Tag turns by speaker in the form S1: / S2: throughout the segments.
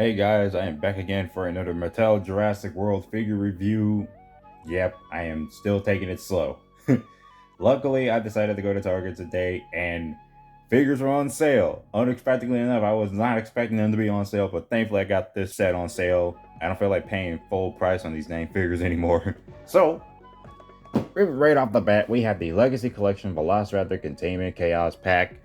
S1: Hey guys, I am back again for another Mattel Jurassic World figure review. Yep, I am still taking it slow. Luckily, I decided to go to Target today and figures were on sale. Unexpectedly enough, I was not expecting them to be on sale, but thankfully I got this set on sale. I don't feel like paying full price on these dang figures anymore. So, right off the bat, we have the Legacy Collection Velociraptor Containment Chaos Pack.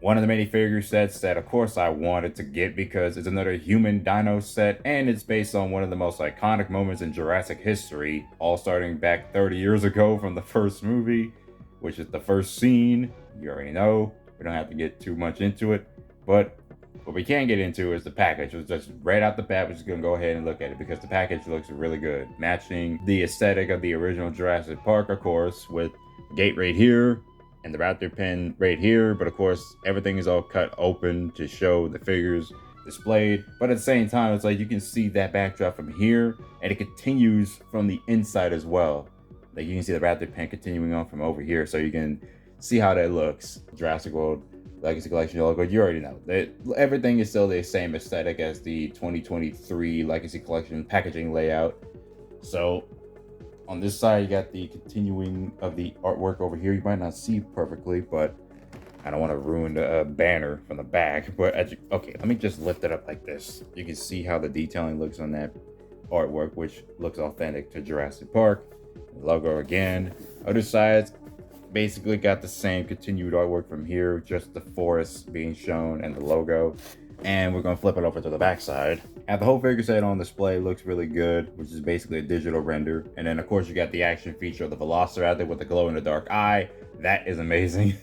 S1: One of the many figure sets that, of course, I wanted to get because it's another human dino set, and it's based on one of the most iconic moments in Jurassic history, all starting back 30 years ago from the first movie, which is the first scene. You already know. We don't have to get too much into it, but what we can get into is the package. It's just right out the bat, we're just gonna go ahead and look at it because the package looks really good, matching the aesthetic of the original Jurassic Park, of course, with the gate right here and the raptor pen right here. But of course, everything is all cut open to show the figures displayed. But at the same time, it's like you can see that backdrop from here, and it continues from the inside as well. Like you can see the raptor pen continuing on from over here, so you can see how that looks. Jurassic World Legacy Collection logo, you already know that everything is still the same aesthetic as the 2023 Legacy Collection packaging layout. So on this side, you got the continuing of the artwork over here. You might not see perfectly, but I don't want to ruin the banner from the back. But okay, let me just lift it up like this. You can see how the detailing looks on that artwork, which looks authentic to Jurassic Park. The logo again. Other sides basically got the same continued artwork from here, just the forest being shown and the logo. And we're gonna flip it over to the back side. And the whole figure set on display looks really good, which is basically a digital render. And then of course you got the action feature of the Velociraptor with the glow in the dark eye. That is amazing.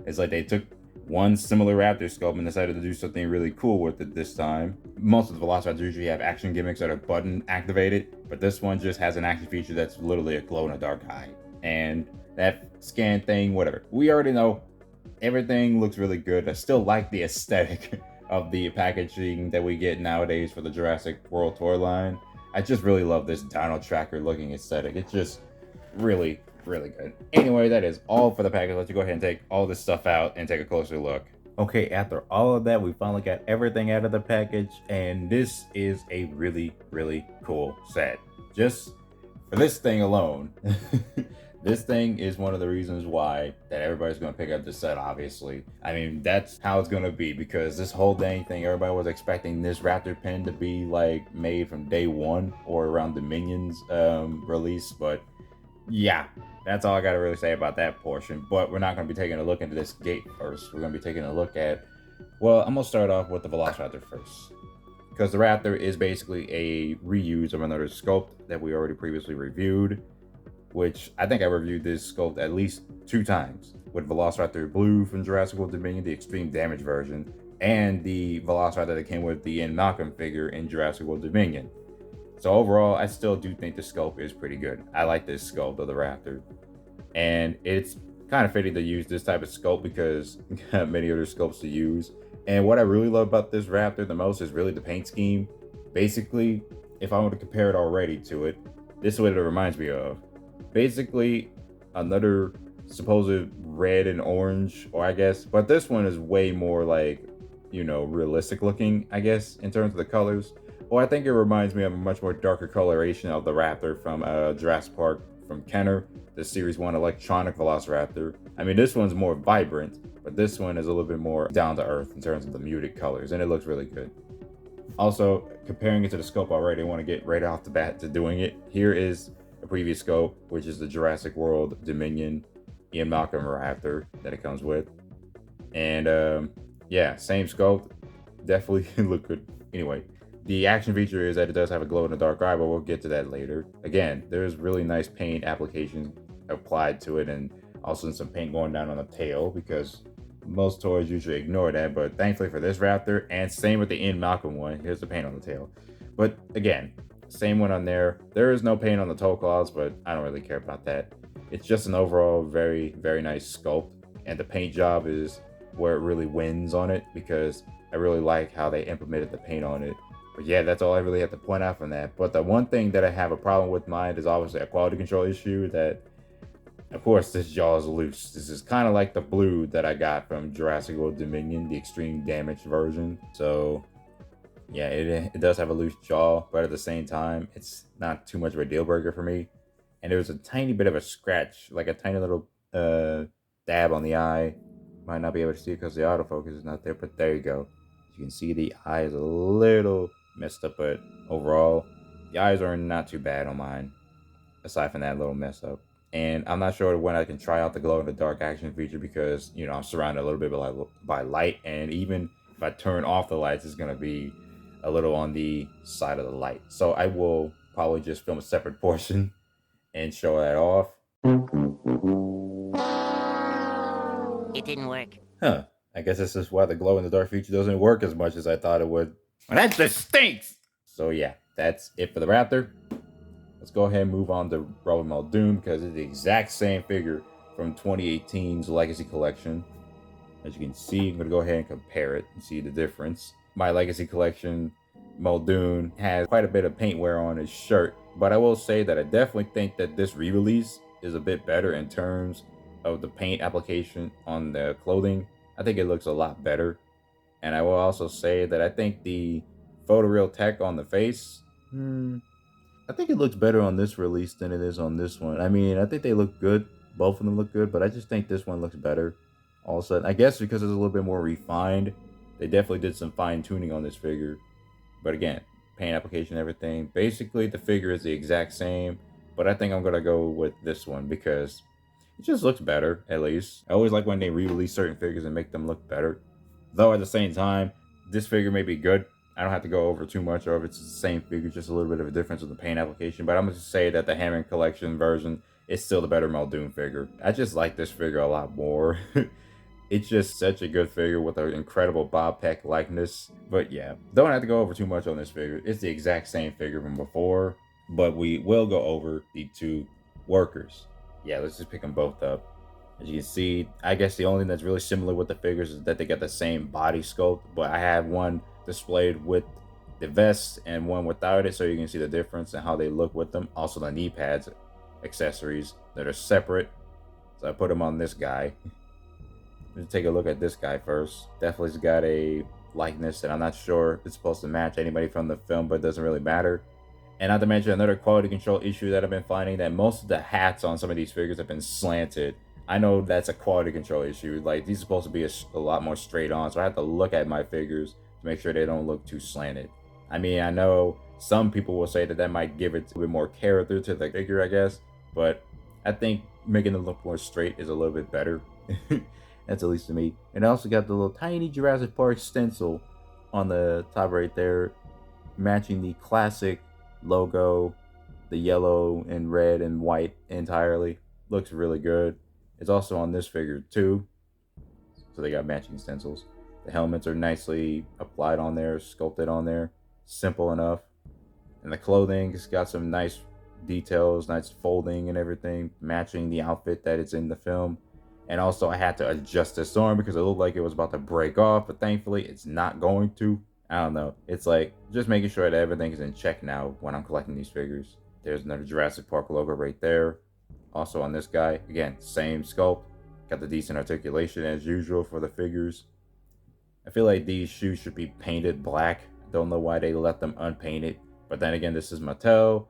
S1: It's like they took one similar raptor sculpt and decided to do something really cool with it this time. Most of the Velociraptors usually have action gimmicks that are button activated, but this one just has an action feature that's literally a glow in the dark eye. And that scan thing, whatever. We already know everything looks really good. I still like the aesthetic of the packaging that we get nowadays for the Jurassic World Tour line. I just really love this dino tracker looking aesthetic. It's just really, really good. Anyway, that is all for the package. Let's go ahead and take all this stuff out and take a closer look. Okay, after all of that, we finally got everything out of the package, and this is a really, really cool set. Just for this thing alone. This thing is one of the reasons why that everybody's going to pick up this set, obviously. I mean, that's how it's going to be, because this whole dang thing, everybody was expecting this raptor pen to be like made from day one or around Dominion's release. But yeah, that's all I got to really say about that portion. But we're not going to be taking a look into this gate first. We're going to be taking a look at, well, I'm going to start off with the Velociraptor first, because the Raptor is basically a reuse of another sculpt that we already previously reviewed, which I think I reviewed this sculpt at least 2 times, with Velociraptor Blue from Jurassic World Dominion, the extreme damage version, and the Velociraptor that came with the Ian Malcolm figure in Jurassic World Dominion. So overall, I still do think the sculpt is pretty good. I like this sculpt of the Raptor, and it's kind of fitting to use this type of sculpt because many other sculpts to use. And what I really love about this Raptor the most is really the paint scheme. Basically, if I were to compare it already to it, this is what it reminds me of. Basically, another supposed red and orange, or I guess, but this one is way more like, you know, realistic looking, I guess, in terms of the colors. Or I think it reminds me of a much more darker coloration of the Raptor from Jurassic Park from Kenner, the Series 1 electronic Velociraptor. I mean, this one's more vibrant, but this one is a little bit more down to earth in terms of the muted colors, and it looks really good. Also, comparing it to the scope already, I want to get right off the bat to doing it. Here is a previous scope, which is the Jurassic World Dominion Ian Malcolm Raptor that it comes with. And yeah, same scope, definitely look good. Anyway, the action feature is that it does have a glow in the dark eye, but we'll get to that later. Again, there's really nice paint application applied to it, and also some paint going down on the tail, because most toys usually ignore that, but thankfully for this Raptor, and same with the Ian Malcolm one, here's the paint on the tail. But again, same one on there. There is no paint on the toe claws, but I don't really care about that. It's just an overall very, very nice sculpt, and the paint job is where it really wins on it, because I really like how they implemented the paint on it. But yeah, that's all I really have to point out from that. But the one thing that I have a problem with mine is obviously a quality control issue. That, of course, this jaw is loose. This is kind of like the blue that I got from Jurassic World Dominion, the extreme damage version. So Yeah, it does have a loose jaw, but at the same time, it's not too much of a deal breaker for me. And there was a tiny bit of a scratch, like a tiny little dab on the eye. Might not be able to see it because the autofocus is not there, but there you go. You can see the eye is a little messed up, but overall, the eyes are not too bad on mine, aside from that little mess up. And I'm not sure when I can try out the glow in the dark action feature because, I'm surrounded a little bit by light. And even if I turn off the lights, it's going to be a little on the side of the light. So I will probably just film a separate portion and show that off.
S2: It didn't work.
S1: Huh. I guess this is why the glow in the dark feature doesn't work as much as I thought it would. Well, that just stinks! So yeah, that's it for the Raptor. Let's go ahead and move on to Robert Muldoon because it's the exact same figure from 2018's Legacy Collection. As you can see, I'm going to go ahead and compare it and see the difference. My Legacy Collection Muldoon has quite a bit of paint wear on his shirt, but I will say that I definitely think that this re-release is a bit better in terms of the paint application on the clothing. I think it looks a lot better. And I will also say that I think the photoreal tech on the face, I think it looks better on this release than it is on this one. I mean, I think they look good. Both of them look good, but I just think this one looks better. All of a sudden, I guess because it's a little bit more refined. They definitely did some fine tuning on this figure. But again, paint application, everything. Basically, the figure is the exact same. But I think I'm going to go with this one because it just looks better, at least. I always like when they re-release certain figures and make them look better. Though at the same time, this figure may be good. I don't have to go over too much, or if it's the same figure, just a little bit of a difference with the paint application. But I'm going to say that the Hammond Collection version is still the better Muldoon figure. I just like this figure a lot more. It's just such a good figure with an incredible Bob Peck likeness. But yeah, don't have to go over too much on this figure. It's the exact same figure from before. But we will go over the two workers. Yeah, let's just pick them both up. As you can see, I guess the only thing that's really similar with the figures is that they got the same body sculpt, but I have one displayed with the vest and one without it, so you can see the difference and how they look with them. Also the knee pads accessories that are separate. So I put them on this guy. Let's take a look at this guy first. Definitely's got a likeness that I'm not sure it's supposed to match anybody from the film, but it doesn't really matter. And not to mention another quality control issue that I've been finding, that most of the hats on some of these figures have been slanted. I know that's a quality control issue. Like, these are supposed to be a lot more straight on, so I have to look at my figures to make sure they don't look too slanted. I mean, I know some people will say that that might give it a bit more character to the figure, I guess, but I think making it look more straight is a little bit better. That's at least to me. And I also got the little tiny Jurassic Park stencil on the top right there, matching the classic logo, the yellow and red and white entirely. Looks really good. It's also on this figure too, so they got matching stencils. The helmets are nicely applied on there, sculpted on there, simple enough. And the clothing has got some nice details, nice folding and everything, matching the outfit that it's in the film. And also I had to adjust this arm because it looked like it was about to break off, but thankfully it's not going to. I don't know. It's like just making sure that everything is in check now when I'm collecting these figures. There's another Jurassic Park logo right there. Also on this guy, again, same sculpt. Got the decent articulation as usual for the figures. I feel like these shoes should be painted black. Don't know why they let them unpainted. But then again, this is Mattel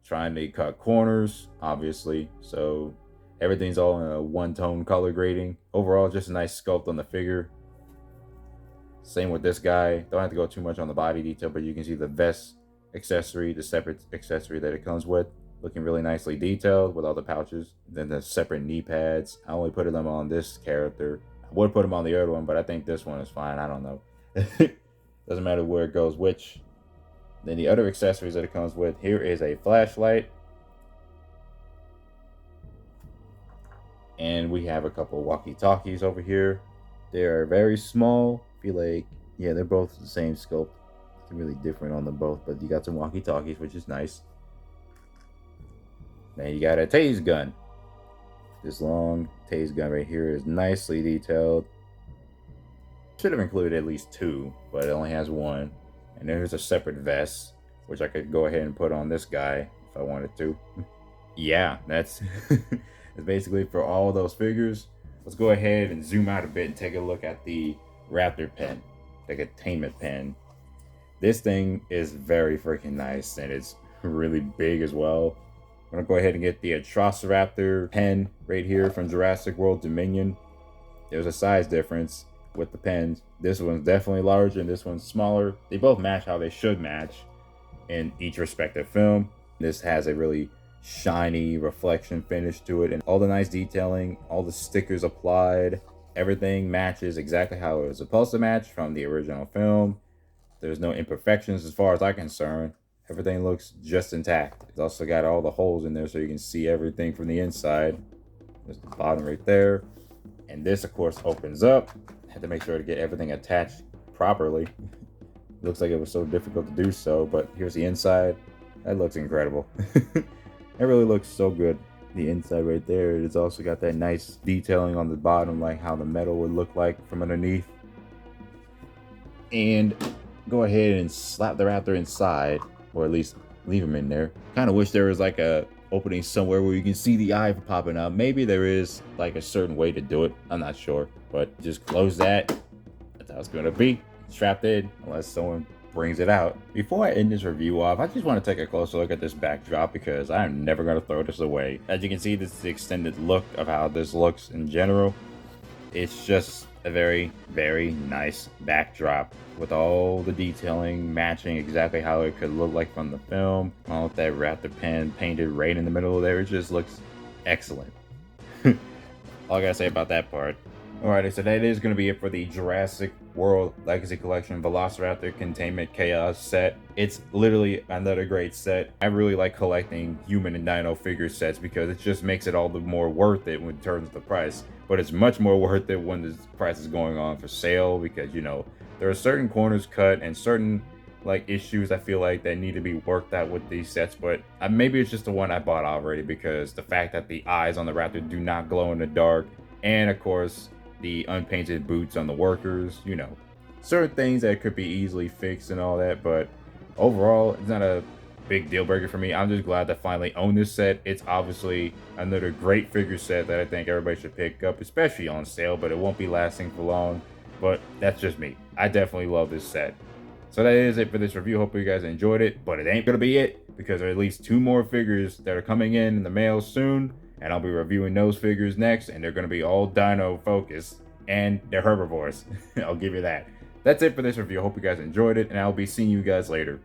S1: trying to cut corners, obviously. So everything's all in a one-tone color grading. Overall, just a nice sculpt on the figure. Same with this guy. Don't have to go too much on the body detail, but you can see the vest accessory, the separate accessory that it comes with. Looking really nicely detailed with all the pouches. Then the separate knee pads. I only put them on this character. I would put them on the other one, but I think this one is fine. I don't know. Doesn't matter where it goes which. Then the other accessories that it comes with. Here is a flashlight. And we have a couple of walkie-talkies over here. They are very small. I feel like, yeah, they're both the same sculpt. It's really different on them both, but you got some walkie-talkies, which is nice. Then you got a tase gun. This long tase gun right here is nicely detailed. Should have included at least two, but it only has one. And there's a separate vest, which I could go ahead and put on this guy if I wanted to. Yeah, that's that's basically for all those figures. Let's go ahead and zoom out a bit and take a look at the Raptor pen, the Containment pen. This thing is very freaking nice, and it's really big as well. I'm gonna go ahead and get the Velociraptor pen right here from Jurassic World Dominion. There's a size difference with the pens. This one's definitely larger and this one's smaller. They both match how they should match in each respective film. This has a really shiny reflection finish to it, and all the nice detailing, all the stickers applied, everything matches exactly how it was supposed to match from the original film. There's no imperfections as far as I'm concerned. Everything looks just intact. It's also got all the holes in there so you can see everything from the inside. There's the bottom right there. And this, of course, opens up. I had to make sure to get everything attached properly. Looks like it was so difficult to do so, but here's the inside. That looks incredible. It really looks so good. The inside right there, it's also got that nice detailing on the bottom, like how the metal would look like from underneath. And go ahead and slap the raptor inside, or at least leave him in there. Kind of wish there was like a opening somewhere where you can see the eye popping out. Maybe there is like a certain way to do it. I'm not sure, but just close that. That's how it's going to be. Strapped in, unless someone brings it out. Before I end this review off, I just want to take a closer look at this backdrop because I'm never going to throw this away. As you can see, this is the extended look of how this looks in general. It's just a very, very nice backdrop with all the detailing matching exactly how it could look like from the film. All with that raptor pen painted right in the middle of there. It just looks excellent. All I gotta say about that part. Alrighty, so that is going to be it for the Jurassic World Legacy Collection Velociraptor Containment Chaos set. It's literally another great set. I really like collecting human and dino figure sets because it just makes it all the more worth it when it turns the price. But it's much more worth it when the price is going on for sale because, you know, there are certain corners cut and certain like issues I feel like that need to be worked out with these sets, but maybe it's just the one I bought already because the fact that the eyes on the raptor do not glow in the dark, and of course the unpainted boots on the workers, you know, certain things that could be easily fixed and all that, but overall it's not a big deal breaker for me. I'm just glad to finally own this set. It's obviously another great figure set that I think everybody should pick up, especially on sale, but it won't be lasting for long. But that's just me. I definitely love this set. So that is it for this review. Hope you guys enjoyed it, but it ain't gonna be it because there are at least 2 more figures that are coming in the mail soon, and I'll be reviewing those figures next, and they're gonna be all dino focused and they're herbivores. I'll give you that. That's it for this review. Hope you guys enjoyed it, and I'll be seeing you guys later.